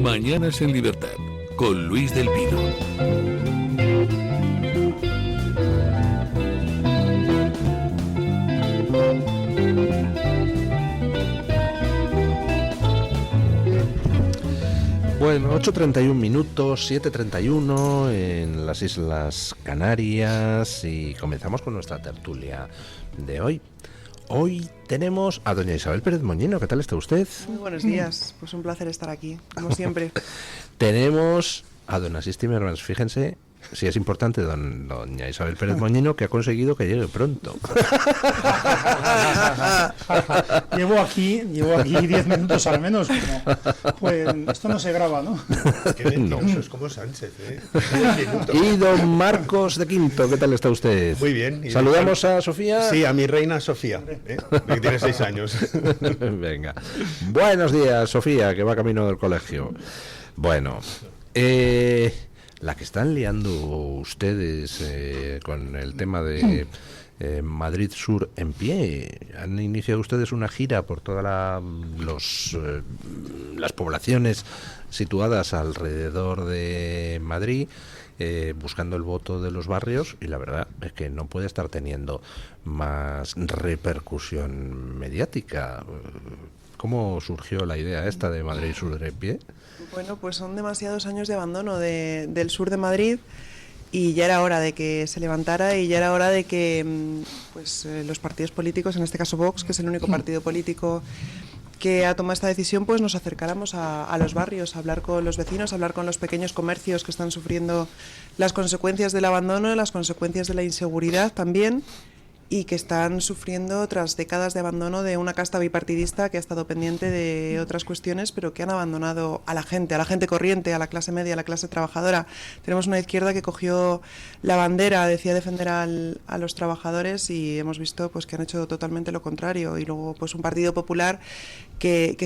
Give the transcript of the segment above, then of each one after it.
Mañanas en Libertad, con Luis del Pino. Bueno, 8:31 minutos, 7:31 en las Islas Canarias y comenzamos con nuestra tertulia de hoy. Hoy tenemos a doña Isabel Pérez Moñino. ¿Qué tal está usted? Muy buenos días, pues un placer estar aquí, como siempre. Tenemos a don Asís Timmermans. Fíjense si es importante doña Isabel Pérez Moñino, que ha conseguido que llegue pronto. Llevo aquí 10 minutos al menos. Pues esto no se graba, ¿no? Qué mentiroso, es como Sánchez, ¿eh? Y don Marcos de Quinto, ¿qué tal está usted? Muy bien. ¿Saludamos a Sofía? Sí, a mi reina Sofía, que tiene 6 años. Venga. Buenos días, Sofía, que va camino del colegio. Bueno, la que están liando ustedes con el tema de Madrid Sur en pie. Han iniciado ustedes una gira por todas las poblaciones situadas alrededor de Madrid, buscando el voto de los barrios, y la verdad es que no puede estar teniendo más repercusión mediática. ¿Cómo surgió la idea esta de Madrid Sur en pie? Bueno, pues son demasiados años de abandono del sur de Madrid y ya era hora de que se levantara y ya era hora de que los partidos políticos, en este caso Vox, que es el único partido político que ha tomado esta decisión, pues nos acercáramos a los barrios, a hablar con los vecinos, a hablar con los pequeños comercios que están sufriendo las consecuencias del abandono, las consecuencias de la inseguridad también, y que están sufriendo tras décadas de abandono de una casta bipartidista que ha estado pendiente de otras cuestiones, pero que han abandonado a la gente corriente, a la clase media, a la clase trabajadora. Tenemos una izquierda que cogió la bandera, decía defender a los trabajadores, y hemos visto pues que han hecho totalmente lo contrario. Y luego pues un Partido Popular que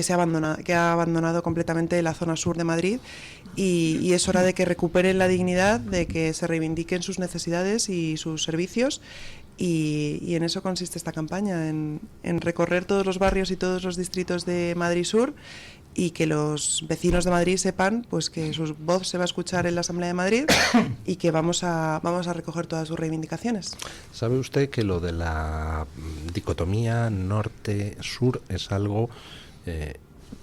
ha abandonado completamente la zona sur de Madrid, y es hora de que recuperen la dignidad, de que se reivindiquen sus necesidades y sus servicios. Y en eso consiste esta campaña, en recorrer todos los barrios y todos los distritos de Madrid Sur, y que los vecinos de Madrid sepan pues que su voz se va a escuchar en la Asamblea de Madrid y que vamos a recoger todas sus reivindicaciones. ¿Sabe usted que lo de la dicotomía norte-sur es algo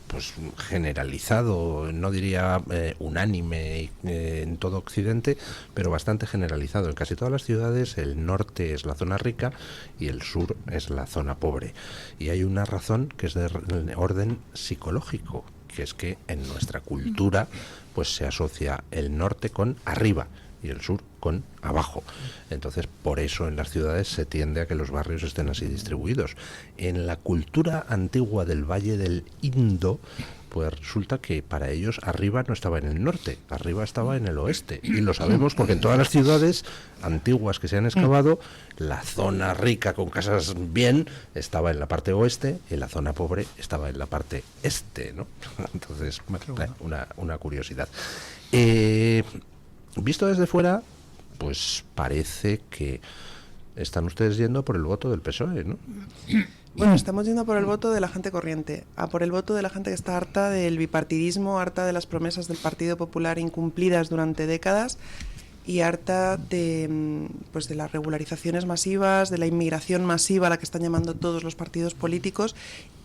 pues generalizado, no diría unánime en todo Occidente, pero bastante generalizado? En casi todas las ciudades el norte es la zona rica y el sur es la zona pobre. Y hay una razón que es de orden psicológico, que es que en nuestra cultura pues se asocia el norte con arriba y el sur con abajo. Entonces, por eso en las ciudades se tiende a que los barrios estén así distribuidos. En la cultura antigua del Valle del Indo, pues resulta que para ellos arriba no estaba en el norte, arriba estaba en el oeste. Y lo sabemos porque en todas las ciudades antiguas que se han excavado, la zona rica con casas bien estaba en la parte oeste y la zona pobre estaba en la parte este, ¿no? Entonces, una curiosidad. Visto desde fuera, pues parece que están ustedes yendo por el voto del PSOE, ¿no? Bueno, estamos yendo por el voto de la gente corriente, a por el voto de la gente que está harta del bipartidismo, harta de las promesas del Partido Popular incumplidas durante décadas, y harta de las regularizaciones masivas, de la inmigración masiva a la que están llamando todos los partidos políticos,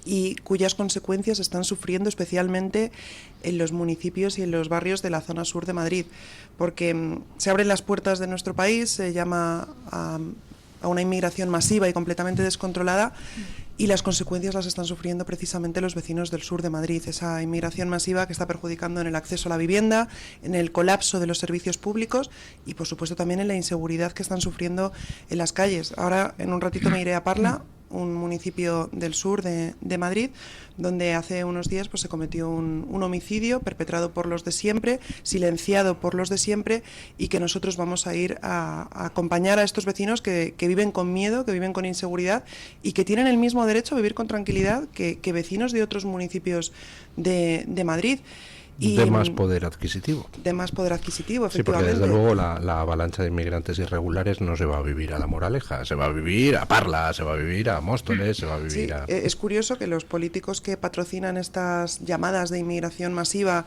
y cuyas consecuencias están sufriendo especialmente en los municipios y en los barrios de la zona sur de Madrid, porque se abren las puertas de nuestro país, se llama a una inmigración masiva y completamente descontrolada, y las consecuencias las están sufriendo precisamente los vecinos del sur de Madrid. Esa inmigración masiva que está perjudicando en el acceso a la vivienda, en el colapso de los servicios públicos y, por supuesto, también en la inseguridad que están sufriendo en las calles. Ahora, en un ratito me iré a Parla, un municipio del sur de Madrid, donde hace unos días pues se cometió un homicidio perpetrado por los de siempre, silenciado por los de siempre, y que nosotros vamos a ir a acompañar a estos vecinos que viven con miedo, que viven con inseguridad y que tienen el mismo derecho a vivir con tranquilidad que vecinos de otros municipios de Madrid. Y de más poder adquisitivo. De más poder adquisitivo, Sí, efectivamente. porque desde luego la avalancha de inmigrantes irregulares no se va a vivir a La Moraleja, se va a vivir a Parla, se va a vivir a Móstoles, se va a vivir Es curioso que los políticos que patrocinan estas llamadas de inmigración masiva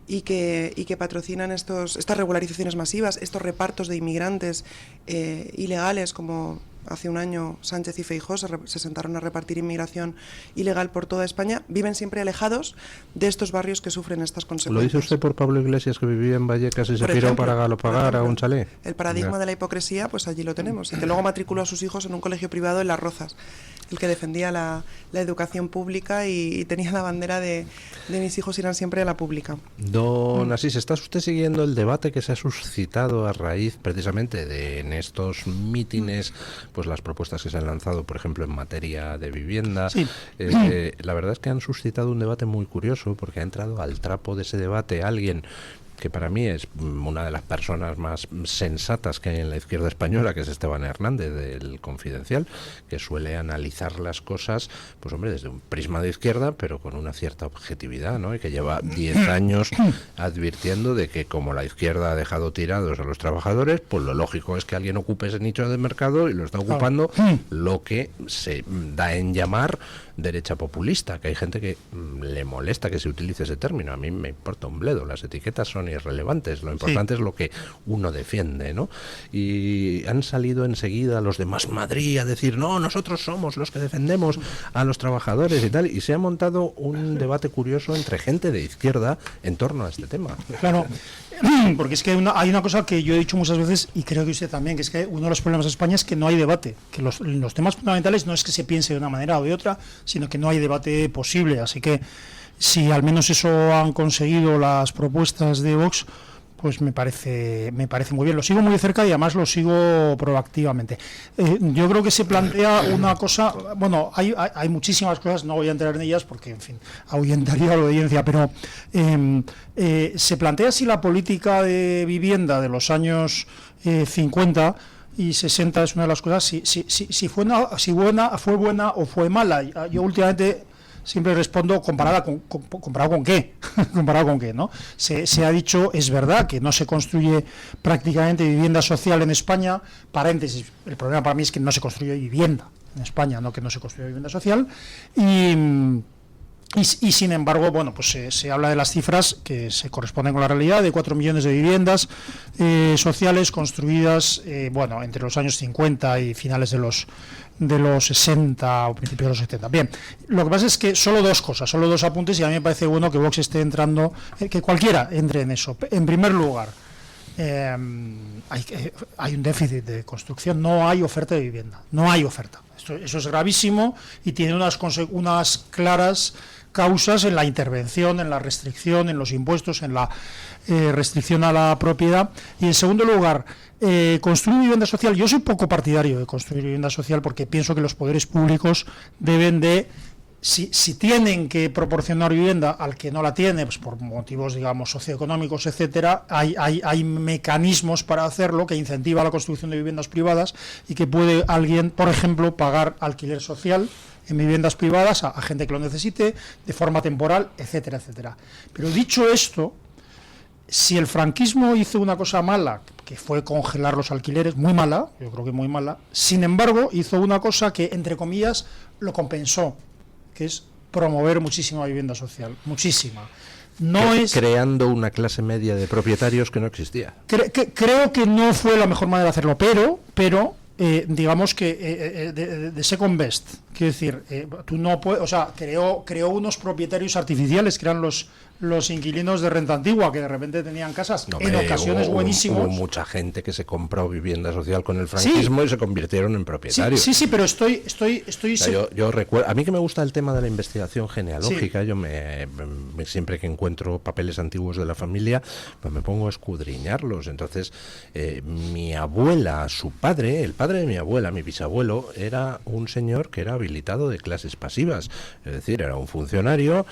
y que patrocinan estas regularizaciones masivas, estos repartos de inmigrantes ilegales, como hace un año Sánchez y Feijóo se sentaron a repartir inmigración ilegal por toda España, viven siempre alejados de estos barrios que sufren estas consecuencias. ¿Lo dice usted por Pablo Iglesias, que vivía en Vallecas y se piró para galopagar a un chalet? El paradigma de la hipocresía, pues allí lo tenemos, y que luego matriculó a sus hijos en un colegio privado en Las Rozas, el que defendía la educación pública y tenía la bandera de mis hijos irán siempre a la pública. Don Asís, ¿está usted siguiendo el debate que se ha suscitado a raíz precisamente de en estos mítines, pues las propuestas que se han lanzado, por ejemplo, en materia de vivienda? Sí. La verdad es que han suscitado un debate muy curioso, porque ha entrado al trapo de ese debate alguien que para mí es una de las personas más sensatas que hay en la izquierda española, que es Esteban Hernández, del Confidencial, que suele analizar las cosas, pues hombre, desde un prisma de izquierda, pero con una cierta objetividad, ¿no? Y que lleva 10 años advirtiendo de que como la izquierda ha dejado tirados a los trabajadores, pues lo lógico es que alguien ocupe ese nicho de mercado, y lo está ocupando lo que se da en llamar derecha populista, que hay gente que le molesta que se utilice ese término. A mí me importa un bledo, las etiquetas son irrelevantes, lo importante es lo que uno defiende, ¿no? Y han salido enseguida los de Más Madrid a decir, no, nosotros somos los que defendemos a los trabajadores y tal, y se ha montado un debate curioso entre gente de izquierda en torno a este tema. Claro, porque es que hay una cosa que yo he dicho muchas veces, y creo que usted también, que es que uno de los problemas de España es que no hay debate, que los temas fundamentales no es que se piense de una manera o de otra, sino que no hay debate posible. Así que si al menos eso han conseguido las propuestas de Vox, pues me parece muy bien. Lo sigo muy de cerca y además lo sigo proactivamente. Yo creo que se plantea una cosa, bueno, hay muchísimas cosas, no voy a entrar en ellas porque, en fin, ahuyentaría a la audiencia, pero se plantea si la política de vivienda de los años 50 y 60 es una de las cosas, si fue buena o fue mala. Yo últimamente siempre respondo comparado con qué, comparado con qué, ¿no? Se ha dicho, es verdad que no se construye prácticamente vivienda social en España, paréntesis, el problema para mí es que no se construye vivienda en España, no que no se construye vivienda social, y sin embargo, bueno, pues se habla de las cifras que se corresponden con la realidad, de 4 millones de viviendas sociales construidas, bueno, entre los años 50 y finales de los 60 o principios de los 70. Bien, lo que pasa es que solo dos apuntes, y a mí me parece bueno que Vox esté entrando, que cualquiera entre en eso. En primer lugar, hay un déficit de construcción, no hay oferta de vivienda, no hay oferta. Eso es gravísimo y tiene unas claras causas en la intervención, en la restricción, en los impuestos, en la restricción a la propiedad. Y en segundo lugar, construir vivienda social. Yo soy poco partidario de construir vivienda social porque pienso que los poderes públicos deben de, si tienen que proporcionar vivienda al que no la tiene, pues por motivos, digamos, socioeconómicos, etcétera, hay mecanismos para hacerlo que incentiva la construcción de viviendas privadas y que puede alguien, por ejemplo, pagar alquiler social en viviendas privadas a gente que lo necesite, de forma temporal, etcétera, etcétera. Pero dicho esto, si el franquismo hizo una cosa mala, que fue congelar los alquileres, muy mala, yo creo que muy mala, sin embargo, hizo una cosa que, entre comillas, lo compensó, que es promover muchísima vivienda social, muchísima. Creando una clase media de propietarios que no existía. Creo que no fue la mejor manera de hacerlo, pero digamos que de second best, quiero decir, tú no puedes, o sea, creó unos propietarios artificiales que eran los inquilinos de renta antigua, que de repente tenían casas en ocasiones buenísimos. Hubo mucha gente que se compró vivienda social con el franquismo y se convirtieron en propietarios. Sí, pero estoy o sea, yo recuerdo, a mí que me gusta el tema de la investigación genealógica, yo siempre que encuentro papeles antiguos de la familia, pues me pongo a escudriñarlos. Entonces, mi abuela, su padre, el padre de mi abuela, mi bisabuelo, era un señor que era habilitado de clases pasivas, es decir, era un funcionario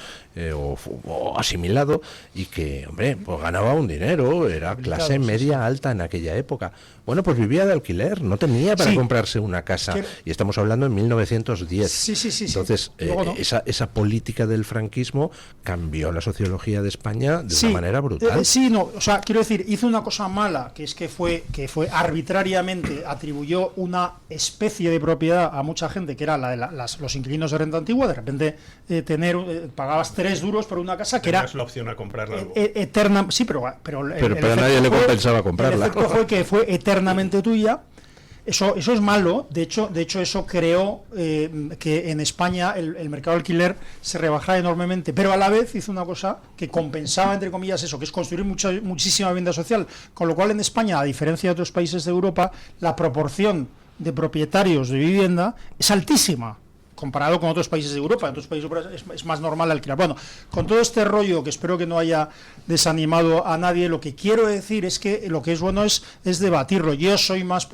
o asimilado y que, hombre, pues ganaba un dinero, era clase media alta en aquella época. Bueno, pues vivía de alquiler, no tenía para comprarse una casa, y estamos hablando en 1910. Entonces, esa política del franquismo cambió la sociología de España de una manera brutal. Quiero decir, hizo una cosa mala, que es que fue arbitrariamente, atribuyó una especie de propiedad a mucha gente, que era la de los inquilinos de renta antigua, de repente pagabas 3 duros por una casa que era la opción a comprarla. Eterna, sí, pero a nadie le compensaba comprarla. El efecto fue que fue eternamente tuya. Eso es malo. De hecho eso creó que en España el mercado de alquiler se rebajara enormemente, pero a la vez hizo una cosa que compensaba, entre comillas, eso, que es construir muchísima vivienda social, con lo cual en España, a diferencia de otros países de Europa, la proporción de propietarios de vivienda es altísima comparado con otros países de Europa. En otros países de Europa es más normal alquilar. Bueno, con todo este rollo, que espero que no haya desanimado a nadie, lo que quiero decir es que lo que es bueno es debatirlo. Yo soy más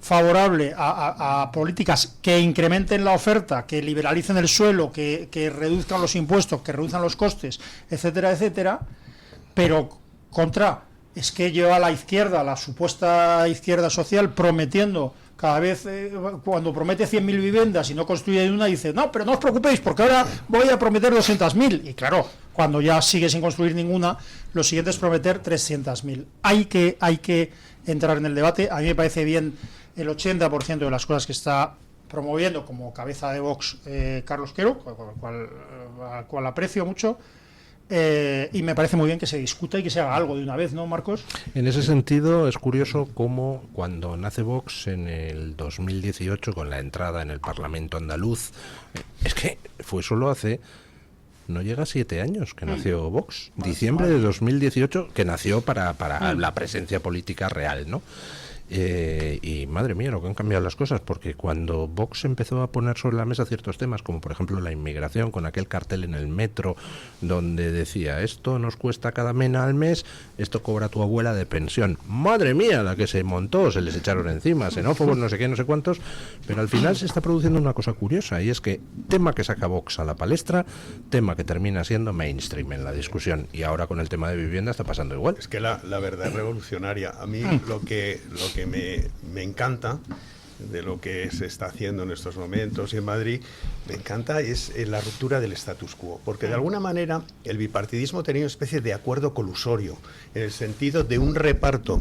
favorable a políticas que incrementen la oferta, que liberalicen el suelo, que reduzcan los impuestos, que reduzcan los costes, etcétera, etcétera, pero es que lleva a la izquierda, la supuesta izquierda social, prometiendo cada vez, cuando promete 100.000 viviendas y no construye una, dice, no, pero no os preocupéis, porque ahora voy a prometer 200.000. Y claro, cuando ya sigue sin construir ninguna, lo siguiente es prometer 300.000. Hay que entrar en el debate. A mí me parece bien el 80% de las cosas que está promoviendo como cabeza de Vox Carlos Quero, al cual aprecio mucho. Y me parece muy bien que se discuta y que se haga algo de una vez, ¿no, Marcos? En ese sentido es curioso cómo cuando nace Vox en el 2018 con la entrada en el Parlamento andaluz, es que fue solo hace, no llega a 7 años que nació Vox, diciembre de 2018, que nació para la presencia política real, ¿no? Y madre mía, lo que han cambiado las cosas, porque cuando Vox empezó a poner sobre la mesa ciertos temas, como por ejemplo la inmigración, con aquel cartel en el metro donde decía, esto nos cuesta cada mena al mes, esto cobra tu abuela de pensión, madre mía, la que se montó, se les echaron encima, xenófobos, no sé qué, no sé cuántos, pero al final se está produciendo una cosa curiosa, y es que tema que saca Vox a la palestra, tema que termina siendo mainstream en la discusión, y ahora con el tema de vivienda está pasando igual. Es que la verdad es revolucionaria. A mí lo que me encanta de lo que se está haciendo en estos momentos y en Madrid, me encanta es la ruptura del status quo, porque de alguna manera el bipartidismo tenía una especie de acuerdo colusorio, en el sentido de un reparto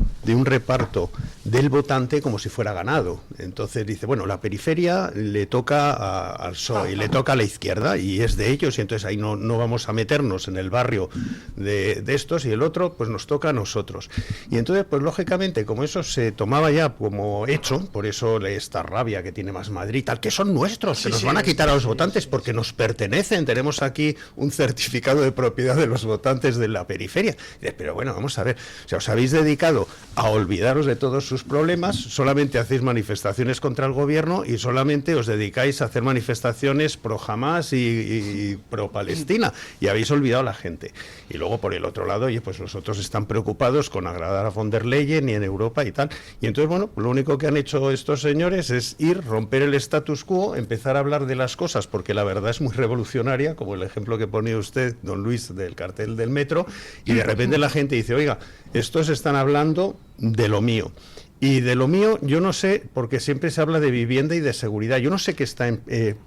del votante como si fuera ganado. Entonces dice, bueno, la periferia le toca al PSOE y le toca a la izquierda y es de ellos, y entonces ahí no vamos a meternos en el barrio de estos, y el otro pues nos toca a nosotros. Y entonces pues lógicamente, como eso se tomaba ya como hecho, por eso esta rabia que tiene Más Madrid, tal, que son nuestros, que nos van a quitar a los votantes porque nos pertenecen, tenemos aquí un certificado de propiedad de los votantes de la periferia. Pero bueno, vamos a ver, o sea, os habéis dedicado a olvidaros de todos sus problemas, solamente hacéis manifestaciones contra el gobierno y solamente os dedicáis a hacer manifestaciones pro Hamas y pro Palestina, y habéis olvidado a la gente. Y luego por el otro lado, oye, pues los otros están preocupados con agradar a von der Leyen y en Europa y tal. Y entonces, bueno, lo único que han hecho estos señores es romper el status quo, empezar a hablar de las cosas, porque la verdad es muy revolucionaria, como el ejemplo que ponía usted, don Luis, del cartel del metro, y de repente la gente dice, oiga, estos están hablando de lo mío. Y de lo mío, yo no sé, porque siempre se habla de vivienda y de seguridad. Yo no sé qué está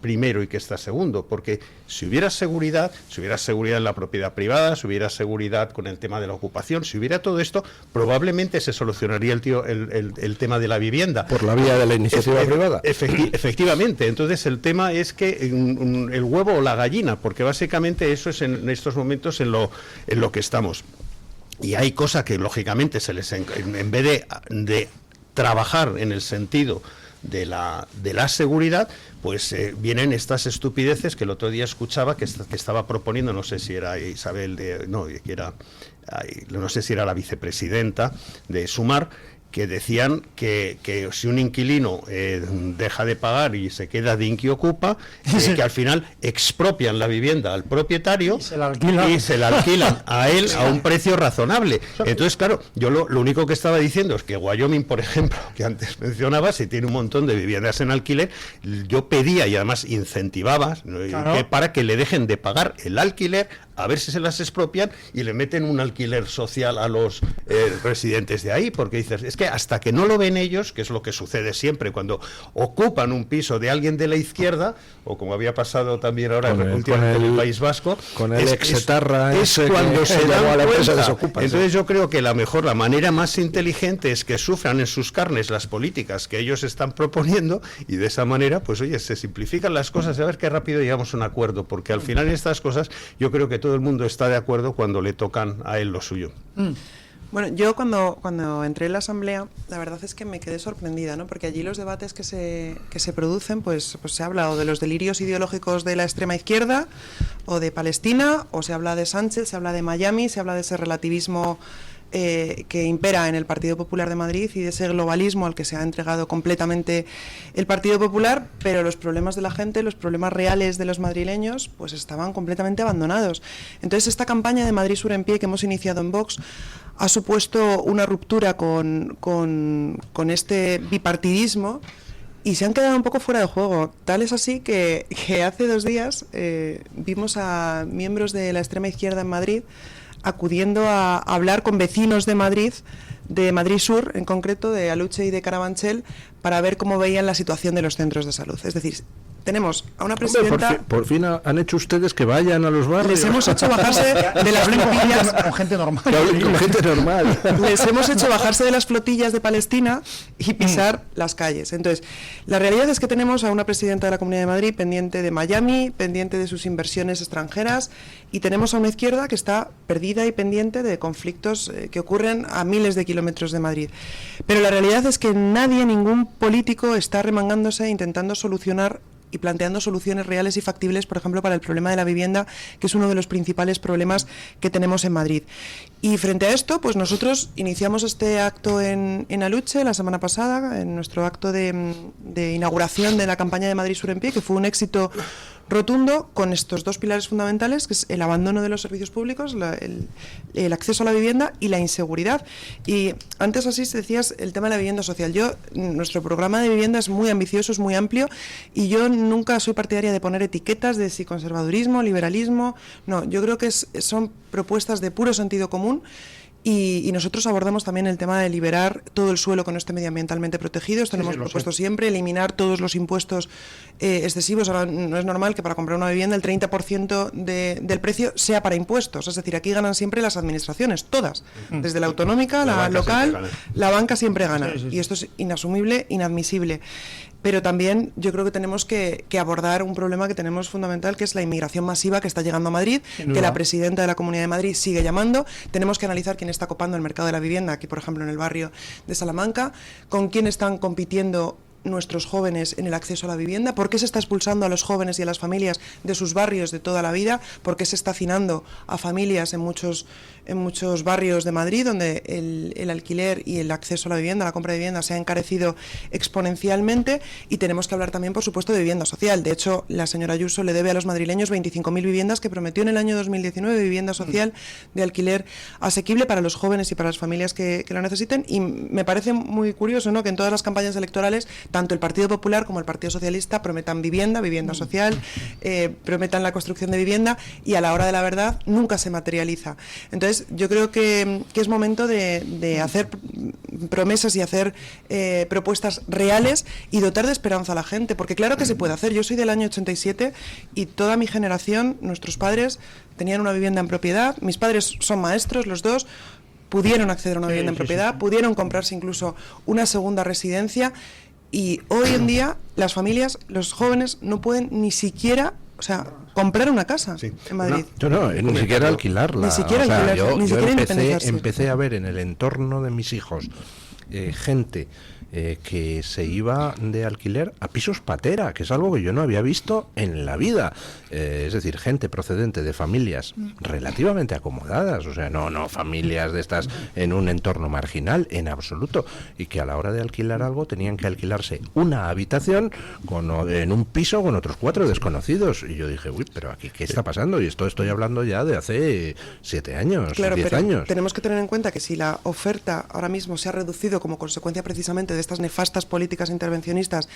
primero y qué está segundo, porque si hubiera seguridad en la propiedad privada, si hubiera seguridad con el tema de la ocupación, si hubiera todo esto, probablemente se solucionaría el tema de la vivienda. Por la vía de la iniciativa privada. Efectivamente. Entonces el tema es que el huevo o la gallina, porque básicamente eso es en estos momentos en lo que estamos. Y hay cosas que lógicamente en vez de trabajar en el sentido de la seguridad, pues vienen estas estupideces que el otro día escuchaba que estaba proponiendo, no sé si era no sé si era la vicepresidenta de Sumar, que decían que si un inquilino deja de pagar y se queda de inquiocupa, que al final expropian la vivienda al propietario y se la alquilan a él a un precio razonable. Entonces, claro, yo lo único que estaba diciendo es que Wyoming, por ejemplo, que antes mencionaba, si tiene un montón de viviendas en alquiler, yo pedía y además incentivaba para que le dejen de pagar el alquiler a ver si se las expropian y le meten un alquiler social a los residentes de ahí, porque dices, es que hasta que no lo ven ellos, que es lo que sucede siempre cuando ocupan un piso de alguien de la izquierda, o como había pasado también ahora últimamente en el País Vasco, con el exetarra es cuando se dan a la empresa cuenta. desocupa. Entonces yo creo que la manera más inteligente es que sufran en sus carnes las políticas que ellos están proponiendo, y de esa manera, pues oye, se simplifican las cosas, a ver qué rápido llegamos a un acuerdo, porque al final en estas cosas yo creo que todo el mundo está de acuerdo cuando le tocan a él lo suyo. Bueno, yo cuando entré en la Asamblea, la verdad es que me quedé sorprendida, ¿no? Porque allí los debates que se producen, pues se habla o de los delirios ideológicos de la extrema izquierda, o de Palestina, o se habla de Sánchez, se habla de Miami, se habla de ese relativismo que impera en el Partido Popular de Madrid y de ese globalismo al que se ha entregado completamente el Partido Popular, pero los problemas de la gente, los problemas reales de los madrileños, pues estaban completamente abandonados. Entonces, esta campaña de Madrid Sur en Pie que hemos iniciado en Vox ha supuesto una ruptura con este bipartidismo y se han quedado un poco fuera de juego. Tal es así que hace 2 días vimos a miembros de la extrema izquierda en Madrid acudiendo a hablar con vecinos de Madrid Sur, en concreto, de Aluche y de Carabanchel, para ver cómo veían la situación de los centros de salud. Es decir, tenemos a una presidenta... Hombre, por fin han hecho ustedes que vayan a los barrios. Les hemos hecho bajarse de las flotillas... con gente normal. Que hablen con gente normal. Les hemos hecho bajarse de las flotillas de Palestina y pisar las calles. Entonces, la realidad es que tenemos a una presidenta de la Comunidad de Madrid pendiente de Miami, pendiente de sus inversiones extranjeras, y tenemos a una izquierda que está perdida y pendiente de conflictos que ocurren a miles de kilómetros de Madrid. Pero la realidad es que nadie, ningún político, está remangándose intentando solucionar y planteando soluciones reales y factibles, por ejemplo, para el problema de la vivienda, que es uno de los principales problemas que tenemos en Madrid. Y frente a esto, pues nosotros iniciamos este acto en Aluche la semana pasada, en nuestro acto de inauguración de la campaña de Madrid Sur en Pie, que fue un éxito rotundo, con estos 2 pilares fundamentales, que es el abandono de los servicios públicos, el acceso a la vivienda y la inseguridad. Y antes, así decías, el tema de la vivienda social. Nuestro programa de vivienda es muy ambicioso, es muy amplio, y yo nunca soy partidaria de poner etiquetas de si conservadurismo, liberalismo. No, yo creo que son propuestas de puro sentido común. Y nosotros abordamos también el tema de liberar todo el suelo que no esté medioambientalmente protegido. Esto lo hemos propuesto siempre, eliminar todos los impuestos excesivos. Ahora no es normal que para comprar una vivienda el 30% del precio sea para impuestos. Es decir, aquí ganan siempre las administraciones, todas. Desde la autonómica, la local, la banca siempre gana. Y esto es inasumible, inadmisible. Pero también yo creo que tenemos que abordar un problema que tenemos fundamental, que es la inmigración masiva que está llegando a Madrid, que la presidenta de la Comunidad de Madrid sigue llamando. Tenemos que analizar quién está copando el mercado de la vivienda, aquí por ejemplo en el barrio de Salamanca, con quién están compitiendo nuestros jóvenes en el acceso a la vivienda, por qué se está expulsando a los jóvenes y a las familias de sus barrios de toda la vida, por qué se está hacinando a familias en muchos barrios de Madrid, donde el alquiler y el acceso a la vivienda, la compra de vivienda, se ha encarecido exponencialmente. Y tenemos que hablar también, por supuesto, de vivienda social. De hecho, la señora Ayuso le debe a los madrileños 25.000 viviendas que prometió en el año 2019, vivienda social de alquiler asequible para los jóvenes y para las familias que lo necesiten. Y me parece muy curioso, ¿no?, que en todas las campañas electorales, tanto el Partido Popular como el Partido Socialista prometan vivienda social, prometan la construcción de vivienda, y a la hora de la verdad nunca se materializa. Entonces, yo creo que es momento de hacer promesas y hacer propuestas reales y dotar de esperanza a la gente, porque claro que se puede hacer. Yo soy del año 87 y toda mi generación, nuestros padres tenían una vivienda en propiedad, mis padres son maestros, los dos, pudieron acceder a una vivienda en propiedad, pudieron comprarse incluso una segunda residencia. Y hoy en día las familias, los jóvenes, no pueden ni siquiera, comprar una casa en Madrid. Ni siquiera alquilarla. Ni siquiera alquilarla, yo independizarse. empecé a ver en el entorno de mis hijos gente que se iba de alquiler a pisos patera, que es algo que yo no había visto en la vida. Es decir, gente procedente de familias relativamente acomodadas, no familias de estas en un entorno marginal, en absoluto, y que a la hora de alquilar algo tenían que alquilarse una habitación en un piso con otros 4 desconocidos. Y yo dije, uy, pero aquí ¿qué está pasando? Y esto estoy hablando ya de hace 7 años, claro, 10 pero años. Tenemos que tener en cuenta que si la oferta ahora mismo se ha reducido como consecuencia precisamente de estas nefastas políticas intervencionistas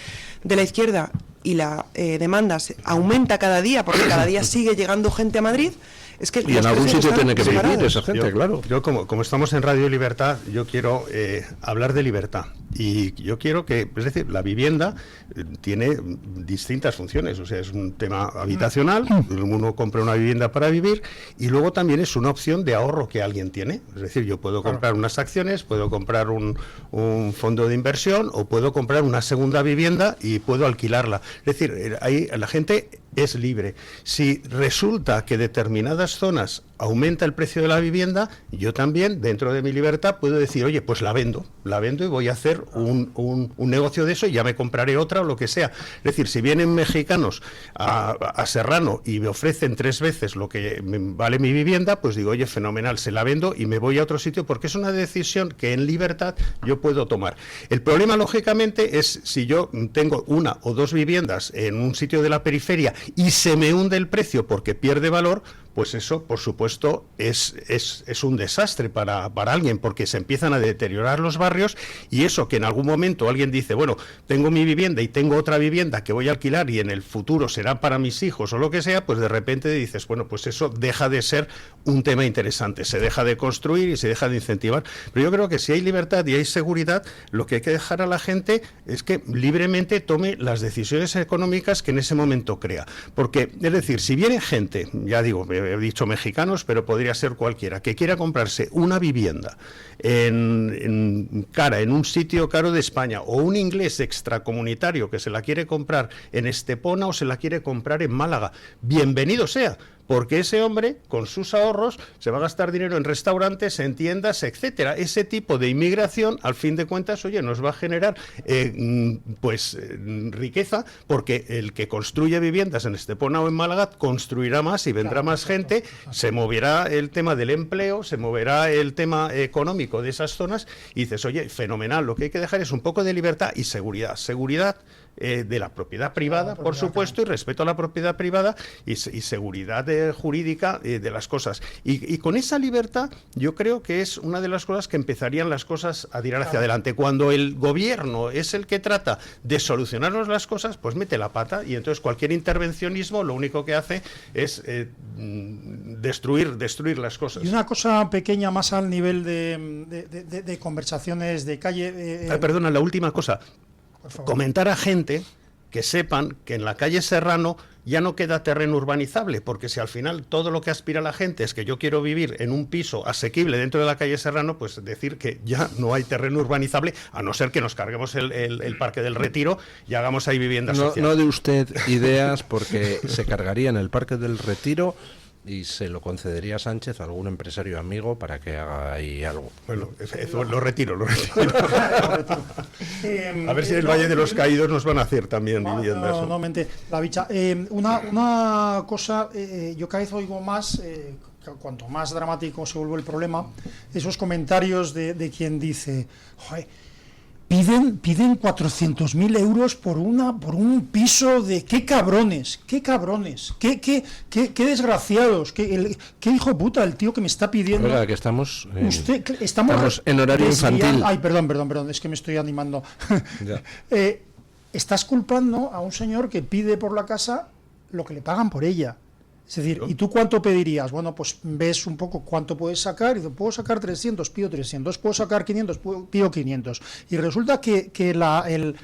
de la izquierda, y la demanda aumenta cada día, porque cada día sigue llegando gente a Madrid, es que y en algún sitio tiene que vivir disparados. esa gente, claro. Yo como estamos en Radio Libertad, yo quiero hablar de libertad. Y yo quiero que, es decir, la vivienda tiene distintas funciones. O sea, es un tema habitacional, uno compra una vivienda para vivir, y luego también es una opción de ahorro que alguien tiene. Es decir, yo puedo comprar unas acciones, puedo comprar un fondo de inversión, o puedo comprar una segunda vivienda y puedo alquilarla. Es decir, ahí la gente es libre. Si resulta que determinadas zonas aumenta el precio de la vivienda, yo también, dentro de mi libertad, puedo decir, oye, pues la vendo y voy a hacer un negocio de eso y ya me compraré otra o lo que sea. Es decir, si vienen mexicanos a Serrano y me ofrecen 3 veces lo que vale mi vivienda, pues digo, oye, fenomenal, se la vendo y me voy a otro sitio, porque es una decisión que en libertad yo puedo tomar. El problema, lógicamente, es si yo tengo 1 o 2 viviendas en un sitio de la periferia y se me hunde el precio porque pierde valor, pues eso, por supuesto, es un desastre para alguien, porque se empiezan a deteriorar los barrios, y eso que en algún momento alguien dice, bueno, tengo mi vivienda y tengo otra vivienda que voy a alquilar y en el futuro será para mis hijos o lo que sea, pues de repente dices, bueno, pues eso deja de ser un tema interesante, se deja de construir y se deja de incentivar. Pero yo creo que si hay libertad y hay seguridad, lo que hay que dejar a la gente es que libremente tome las decisiones económicas que en ese momento crea. Porque, es decir, si viene gente, ya digo, he dicho mexicanos, pero podría ser cualquiera, que quiera comprarse una vivienda en un sitio caro de España, o un inglés extracomunitario que se la quiere comprar en Estepona o se la quiere comprar en Málaga, bienvenido sea, porque ese hombre, con sus ahorros, se va a gastar dinero en restaurantes, en tiendas, etcétera. Ese tipo de inmigración, al fin de cuentas, oye, nos va a generar riqueza, porque el que construye viviendas en Estepona o en Málaga construirá más y vendrá más gente, se moverá el tema del empleo, se moverá el tema económico de esas zonas, y dices, oye, fenomenal, lo que hay que dejar es un poco de libertad y seguridad. Seguridad de la propiedad privada, por supuesto, y respeto a la propiedad privada y seguridad jurídica de las cosas. Y con esa libertad yo creo que es una de las cosas que empezarían las cosas a tirar hacia adelante. Cuando el gobierno es el que trata de solucionarnos las cosas, pues mete la pata, y entonces cualquier intervencionismo lo único que hace es destruir las cosas. Y una cosa pequeña más al nivel de conversaciones de calle. Perdona, la última cosa. Comentar a gente que sepan que en la calle Serrano ya no queda terreno urbanizable, porque si al final todo lo que aspira la gente es que yo quiero vivir en un piso asequible dentro de la calle Serrano, pues decir que ya no hay terreno urbanizable, a no ser que nos carguemos el Parque del Retiro y hagamos ahí viviendas sociales. No dé usted ideas, porque se cargaría en el Parque del Retiro y se lo concedería a Sánchez a algún empresario amigo para que haga ahí algo. Bueno, lo retiro. A ver si en el Valle de los Caídos nos van a hacer también viviendas. No, mente. La bicha. Una cosa, yo cada vez oigo más, cuanto más dramático se vuelve el problema, esos comentarios de quien dice, joder, Piden 400.000 euros por un piso de... ¡Qué cabrones! ¡Qué desgraciados! ¡Qué hijo de puta el tío que me está pidiendo! Oiga, que estamos en horario infantil. Ay, perdón, es que me estoy animando. Estás culpando a un señor que pide por la casa lo que le pagan por ella. Es decir, ¿y tú cuánto pedirías? Bueno, pues ves un poco cuánto puedes sacar, y dices, puedo sacar 300, pido 300, puedo sacar 500, pido 500. Y resulta que el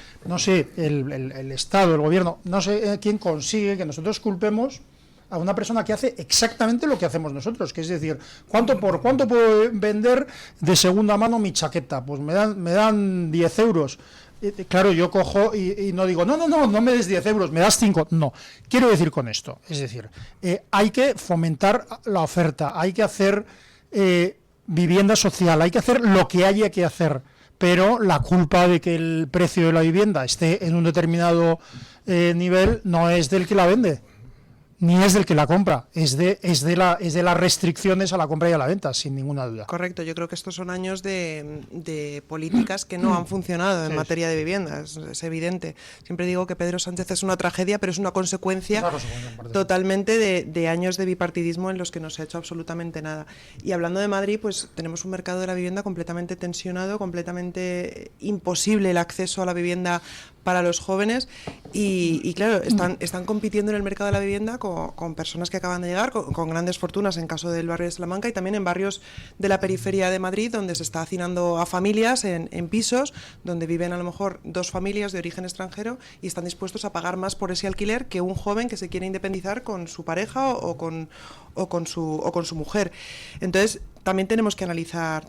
Estado, el gobierno, no sé quién consigue que nosotros culpemos a una persona que hace exactamente lo que hacemos nosotros, que es decir, ¿cuánto puedo vender de segunda mano mi chaqueta? Pues me dan 10 euros. Claro, yo cojo y no digo, no me des 10 euros, me das 5. No, quiero decir con esto, es decir, hay que fomentar la oferta, hay que hacer vivienda social, hay que hacer lo que haya que hacer, pero la culpa de que el precio de la vivienda esté en un determinado nivel no es del que la vende. ni es del que la compra, es de las restricciones a la compra y a la venta, sin ninguna duda. Correcto, yo creo que estos son años de políticas que no han funcionado en materia de vivienda, es evidente. Siempre digo que Pedro Sánchez es una tragedia, pero es una consecuencia totalmente de años de bipartidismo en los que no se ha hecho absolutamente nada. Y hablando de Madrid, pues tenemos un mercado de la vivienda completamente tensionado, completamente imposible el acceso a la vivienda para los jóvenes y claro, están compitiendo en el mercado de la vivienda con personas que acaban de llegar, con grandes fortunas en caso del barrio de Salamanca y también en barrios de la periferia de Madrid donde se está hacinando a familias en pisos donde viven a lo mejor 2 familias de origen extranjero y están dispuestos a pagar más por ese alquiler que un joven que se quiere independizar con su pareja o con su mujer. Entonces también tenemos que analizar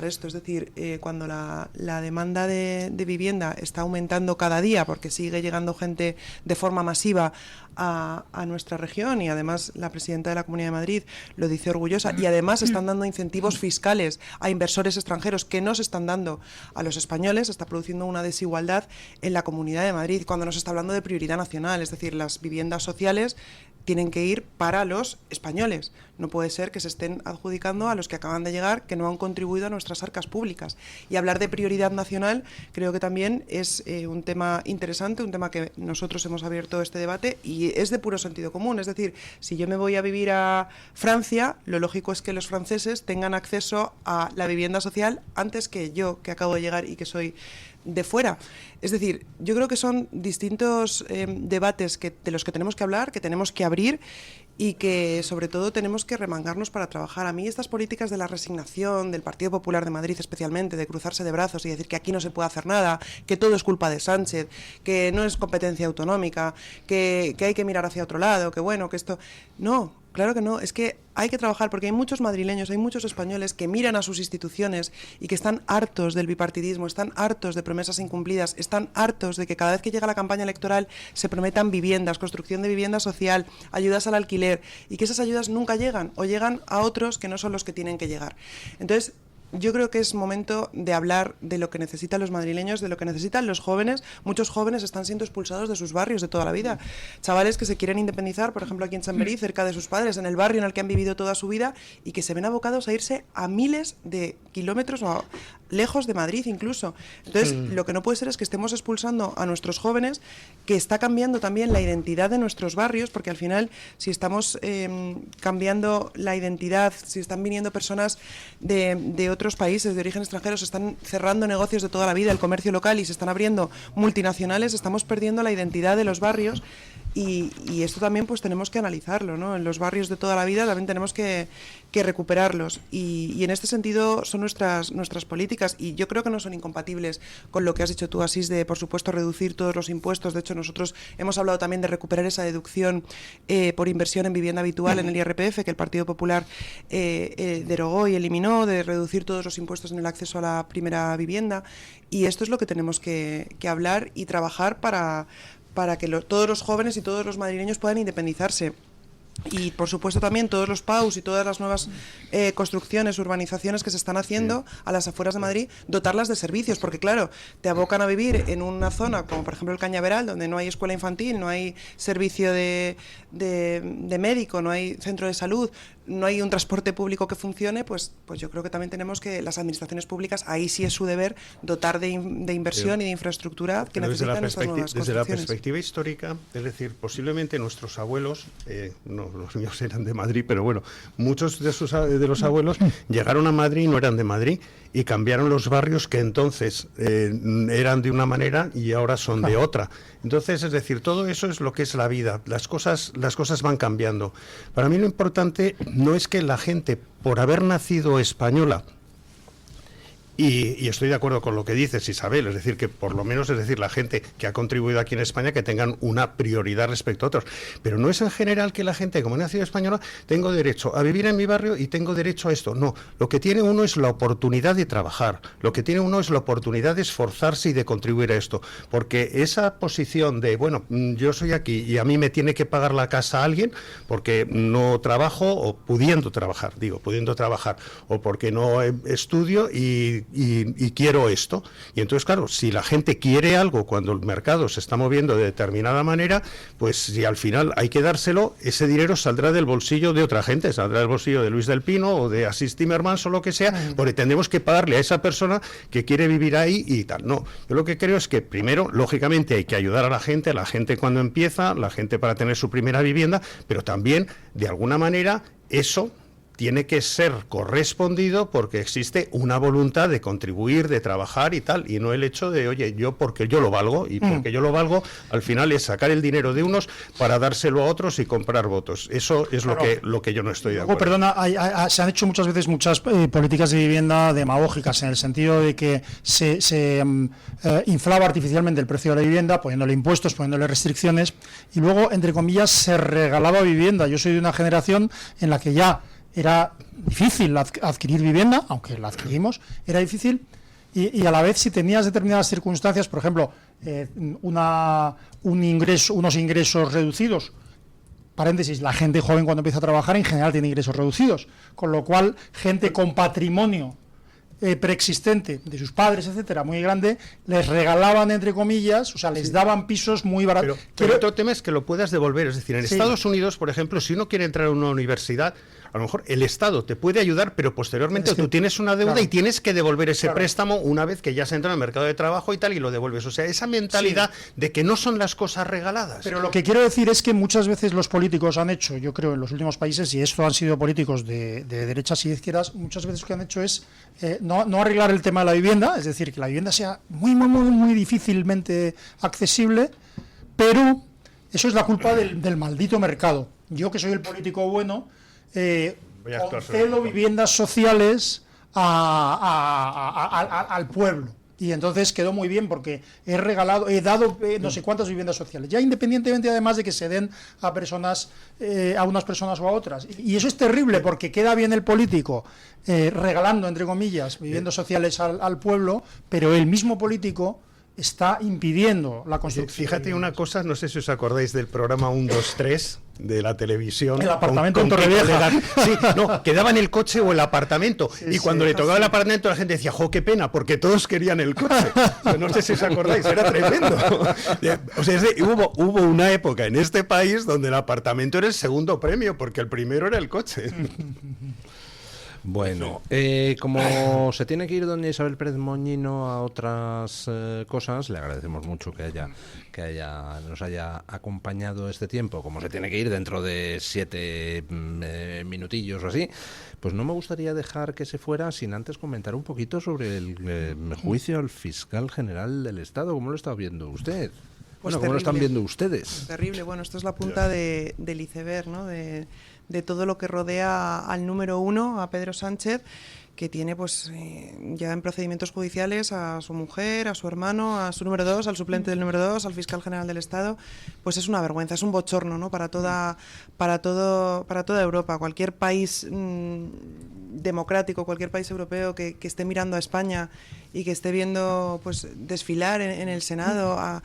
esto, es decir, cuando la demanda de vivienda está aumentando cada día porque sigue llegando gente de forma masiva a nuestra región y además la presidenta de la Comunidad de Madrid lo dice orgullosa y además están dando incentivos fiscales a inversores extranjeros que no se están dando a los españoles, está produciendo una desigualdad en la Comunidad de Madrid cuando nos está hablando de prioridad nacional, es decir, las viviendas sociales tienen que ir para los españoles. No puede ser que se estén adjudicando a los que acaban de llegar, que no han contribuido a nuestras arcas públicas. Y hablar de prioridad nacional creo que también es un tema interesante, un tema que nosotros hemos abierto este debate y es de puro sentido común. Es decir, si yo me voy a vivir a Francia, lo lógico es que los franceses tengan acceso a la vivienda social antes que yo, que acabo de llegar y que soy de fuera. Es decir, yo creo que son distintos debates de los que tenemos que hablar, que tenemos que abrir y que sobre todo tenemos que remangarnos para trabajar. A mí estas políticas de la resignación del Partido Popular de Madrid especialmente, de cruzarse de brazos y decir que aquí no se puede hacer nada, que todo es culpa de Sánchez, que no es competencia autonómica, que hay que mirar hacia otro lado, que bueno, que esto... No, claro que no, es que hay que trabajar porque hay muchos madrileños, hay muchos españoles que miran a sus instituciones y que están hartos del bipartidismo, están hartos de promesas incumplidas, están hartos de que cada vez que llega la campaña electoral se prometan viviendas, construcción de vivienda social, ayudas al alquiler y que esas ayudas nunca llegan o llegan a otros que no son los que tienen que llegar. Entonces, yo creo que es momento de hablar de lo que necesitan los madrileños, de lo que necesitan los jóvenes. Muchos jóvenes están siendo expulsados de sus barrios de toda la vida. Chavales que se quieren independizar, por ejemplo, aquí en Chamberí, cerca de sus padres, en el barrio en el que han vivido toda su vida y que se ven abocados a irse a miles de kilómetros o lejos de Madrid incluso. Entonces, lo que no puede ser es que estemos expulsando a nuestros jóvenes, que está cambiando también la identidad de nuestros barrios, porque al final, si estamos cambiando la identidad, si están viniendo personas de otros países de origen extranjero, se están cerrando negocios de toda la vida, el comercio local, y se están abriendo multinacionales, estamos perdiendo la identidad de los barrios. Y esto también pues tenemos que analizarlo, ¿no? En los barrios de toda la vida también tenemos que recuperarlos y en este sentido son nuestras políticas y yo creo que no son incompatibles con lo que has dicho tú, Asís, de por supuesto reducir todos los impuestos. De hecho nosotros hemos hablado también de recuperar esa deducción por inversión en vivienda habitual en el IRPF que el Partido Popular derogó y eliminó, de reducir todos los impuestos en el acceso a la primera vivienda y esto es lo que tenemos que hablar y trabajar para que todos los jóvenes y todos los madrileños puedan independizarse. Y por supuesto también todos los PAUs y todas las nuevas construcciones, urbanizaciones que se están haciendo a las afueras de Madrid, dotarlas de servicios, porque claro, te abocan a vivir en una zona como por ejemplo el Cañaveral, donde no hay escuela infantil, no hay servicio de médico, no hay centro de salud, no hay un transporte público que funcione, pues yo creo que también tenemos que las administraciones públicas, ahí sí es su deber, dotar de inversión y de infraestructura que necesitan estas nuevas construcciones. Desde la perspectiva histórica, es decir, posiblemente nuestros abuelos, no los míos eran de Madrid, pero bueno, muchos de los abuelos llegaron a Madrid y no eran de Madrid y cambiaron los barrios que entonces eran de una manera y ahora son de otra. Entonces, es decir, todo eso es lo que es la vida. Las cosas van cambiando. Para mí lo importante no es que la gente, por haber nacido española, y estoy de acuerdo con lo que dices, Isabel, es decir, que por lo menos, es decir, la gente que ha contribuido aquí en España que tengan una prioridad respecto a otros. Pero no es en general que la gente, como ha nacido española, tengo derecho a vivir en mi barrio y tengo derecho a esto. No, lo que tiene uno es la oportunidad de trabajar, lo que tiene uno es la oportunidad de esforzarse y de contribuir a esto. Porque esa posición de, bueno, yo soy aquí y a mí me tiene que pagar la casa alguien porque no trabajo o pudiendo trabajar, o porque no estudio y y quiero esto. Y entonces, claro, si la gente quiere algo cuando el mercado se está moviendo de determinada manera, pues si al final hay que dárselo, ese dinero saldrá del bolsillo de otra gente, saldrá del bolsillo de Luis del Pino o de Asís Timmermans o lo que sea, porque tendremos que pagarle a esa persona que quiere vivir ahí y tal. No, yo lo que creo es que primero, lógicamente, hay que ayudar a la gente cuando empieza, la gente para tener su primera vivienda, pero también, de alguna manera, eso tiene que ser correspondido porque existe una voluntad de contribuir, de trabajar y tal, y no el hecho de, oye, yo porque yo lo valgo, y porque yo lo valgo, al final es sacar el dinero de unos para dárselo a otros y comprar votos. Eso es lo que yo no estoy de acuerdo. Perdona, se han hecho muchas veces muchas políticas de vivienda demagógicas, en el sentido de que se inflaba artificialmente el precio de la vivienda, poniéndole impuestos, poniéndole restricciones, y luego, entre comillas, se regalaba vivienda. Yo soy de una generación en la que ya era difícil adquirir vivienda, aunque la adquirimos, era difícil, y a la vez, si tenías determinadas circunstancias, por ejemplo, unos ingresos reducidos, paréntesis, la gente joven cuando empieza a trabajar en general tiene ingresos reducidos, con lo cual gente con patrimonio preexistente de sus padres, etcétera, muy grande, les regalaban, entre comillas, o sea, les daban pisos muy baratos. Pero otro tema es que lo puedas devolver, es decir, en Estados Unidos, por ejemplo, si uno quiere entrar a una universidad, a lo mejor el Estado te puede ayudar, pero posteriormente tú tienes una deuda y tienes que devolver ese préstamo una vez que ya se entra en el mercado de trabajo y tal, y lo devuelves. O sea, esa mentalidad de que no son las cosas regaladas. Pero lo que quiero decir es que muchas veces los políticos han hecho, yo creo, en los últimos países, y esto han sido políticos de derechas y de izquierdas, muchas veces lo que han hecho es no arreglar el tema de la vivienda, es decir, que la vivienda sea muy, muy, muy, muy difícilmente accesible, pero eso es la culpa del maldito mercado. Yo, que soy el político bueno, concedo viviendas sociales al pueblo, y entonces quedó muy bien porque he dado no sé cuántas viviendas sociales, ya independientemente además de que se den a personas, a unas personas o a otras, y eso es terrible porque queda bien el político regalando, entre comillas, viviendas sociales al pueblo, pero el mismo político está impidiendo la construcción. Fíjate una cosa, no sé si os acordáis del programa 1, 2, 3 de la televisión. El apartamento en Torrevieja. Sí, no, quedaba en el coche o el apartamento. Y cuando le tocaba el apartamento, la gente decía, ¡jo, qué pena! Porque todos querían el coche. No sé si os acordáis, era tremendo. O sea, hubo una época en este país donde el apartamento era el segundo premio, porque el primero era el coche. Bueno, como se tiene que ir doña Isabel Pérez Moñino a otras cosas, le agradecemos mucho que nos haya acompañado este tiempo, como se tiene que ir dentro de 7 minutillos o así, pues no me gustaría dejar que se fuera sin antes comentar un poquito sobre el juicio al fiscal general del Estado. ¿Cómo lo está viendo usted? Pues ¿Cómo lo están viendo ustedes? Terrible. Bueno, esto es la punta del iceberg, ¿no? De todo lo que rodea al número 1, a Pedro Sánchez, que tiene pues ya en procedimientos judiciales a su mujer, a su hermano, a su número 2, al suplente del número 2, al fiscal general del Estado. Pues es una vergüenza, es un bochorno, ¿no? Para toda Europa. Cualquier país democrático, cualquier país europeo que esté mirando a España y que esté viendo pues desfilar en el Senado a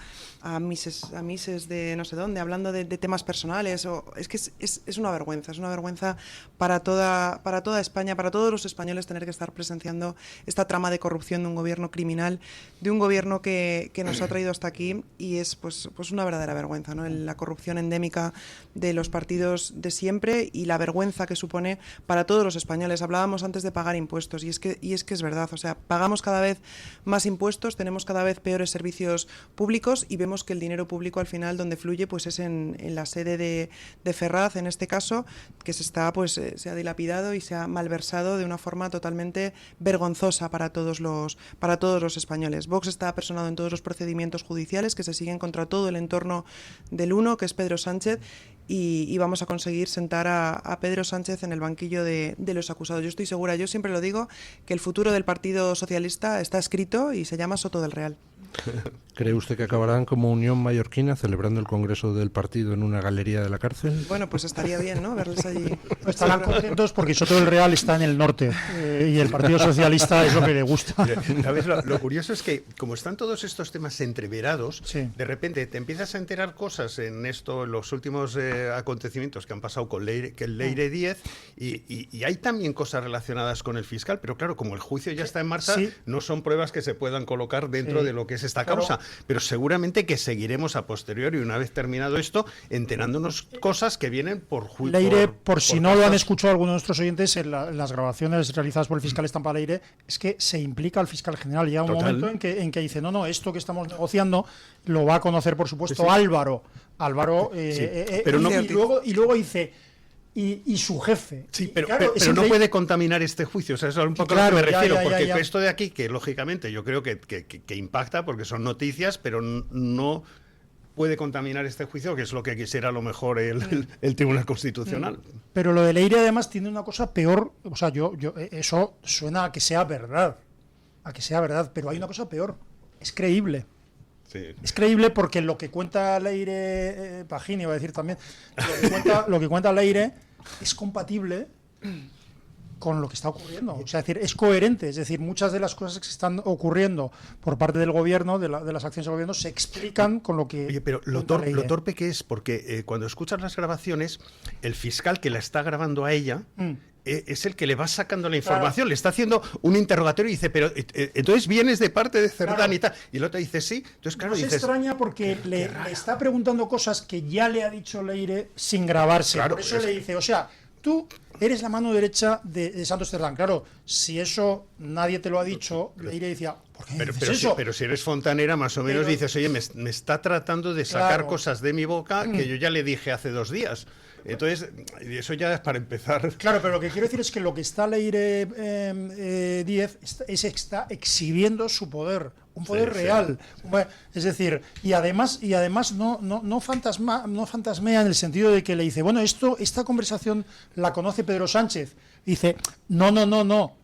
mises de no sé dónde, hablando de temas personales, es que es una vergüenza para toda España, para todos los españoles, tener que estar presenciando esta trama de corrupción de un gobierno criminal, de un gobierno que nos ha traído hasta aquí, y es pues una verdadera vergüenza, ¿no? La corrupción endémica de los partidos de siempre y la vergüenza que supone para todos los españoles. Hablábamos antes de pagar impuestos, y es que es verdad, o sea, pagamos cada vez más impuestos, tenemos cada vez peores servicios públicos, y vemos que el dinero público al final donde fluye pues es en la sede de Ferraz, en este caso, que se ha dilapidado y se ha malversado de una forma totalmente vergonzosa para todos los españoles. Vox está personado en todos los procedimientos judiciales que se siguen contra todo el entorno del uno, que es Pedro Sánchez, y vamos a conseguir sentar a Pedro Sánchez en el banquillo de los acusados. Yo estoy segura, yo siempre lo digo, que el futuro del Partido Socialista está escrito y se llama Soto del Real. ¿Cree usted que acabarán como Unión Mallorquina celebrando el congreso del partido en una galería de la cárcel? Bueno, pues estaría bien, ¿no? Verles allí. Estarán contentos porque Soto del Real está en el norte y el Partido Socialista es lo que le gusta. ¿Sabes? Lo curioso es que, como están todos estos temas entreverados, de repente te empiezas a enterar cosas en los últimos acontecimientos que han pasado con el Leire 10 y hay también cosas relacionadas con el fiscal, pero claro, como el juicio ya está en marcha, Sí. no son pruebas que se puedan colocar dentro de lo que es esta causa, pero seguramente que seguiremos a posteriori, una vez terminado esto, enterándonos cosas que vienen por juicio. Leire, por si no lo han casos. escuchado algunos de nuestros oyentes, en las grabaciones realizadas por el fiscal Estampa Leire, es que se implica al fiscal general. Llega un Total. momento en que dice, no, esto que estamos negociando lo va a conocer, por supuesto, Sí, sí. Álvaro, pero no- y luego dice, y su jefe. Sí, Y pero, claro, pero, es pero no increíble. puede contaminar este juicio, o sea, eso es un poco Claro, a lo que me ya, refiero, ya, porque ya. esto de aquí, que lógicamente yo creo que impacta, porque son noticias, pero no puede contaminar este juicio, que es lo que quisiera a lo mejor el Tribunal Constitucional. Pero lo de Leire además tiene una cosa peor, o sea, eso suena a que sea verdad, pero hay una cosa peor, es creíble. Sí. Es creíble porque lo que cuenta Leire Pagini, iba a decir también, lo que cuenta Leire es compatible con lo que está ocurriendo. O sea, es decir, es coherente. Es decir, muchas de las cosas que se están ocurriendo por parte del gobierno, de las acciones del gobierno, se explican con lo que. Oye, pero lo cuenta Leire. torpe que es, porque cuando escuchas las grabaciones, el fiscal que la está grabando a ella es el que le va sacando la información, Claro. le está haciendo un interrogatorio y dice, pero entonces vienes de parte de Cerdán Claro. y tal. Y el otro dice sí. Entonces, claro, No se dices. extraña porque le está preguntando cosas que ya le ha dicho Leire sin grabarse. Claro, Por eso es le que- dice, o sea, tú eres la mano derecha de Santos Cerdán. Claro, si eso nadie te lo ha dicho, Leire decía, ¿por qué Pero, dices pero, eso? pero si eres fontanera, más o menos Pero- dices, oye, me está tratando de sacar Claro. cosas de mi boca que yo ya le dije hace 2 días. Entonces, y eso ya es para empezar. Claro, pero lo que quiero decir es que lo que está Leire 10 está exhibiendo su poder, un poder Sí, sí. real. Bueno, es decir, y además no fantasmea en el sentido de que le dice, bueno, esta conversación la conoce Pedro Sánchez. Y dice, no,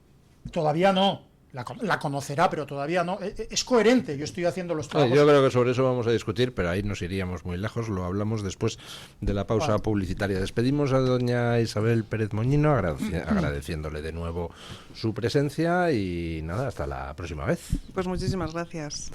todavía no. La conocerá, pero todavía no. Es coherente, yo estoy haciendo los trabajos. Yo creo que sobre eso vamos a discutir, pero ahí nos iríamos muy lejos. Lo hablamos después de la pausa publicitaria. Despedimos a doña Isabel Pérez Moñino, agradeciéndole de nuevo su presencia y nada, hasta la próxima vez. Pues muchísimas gracias.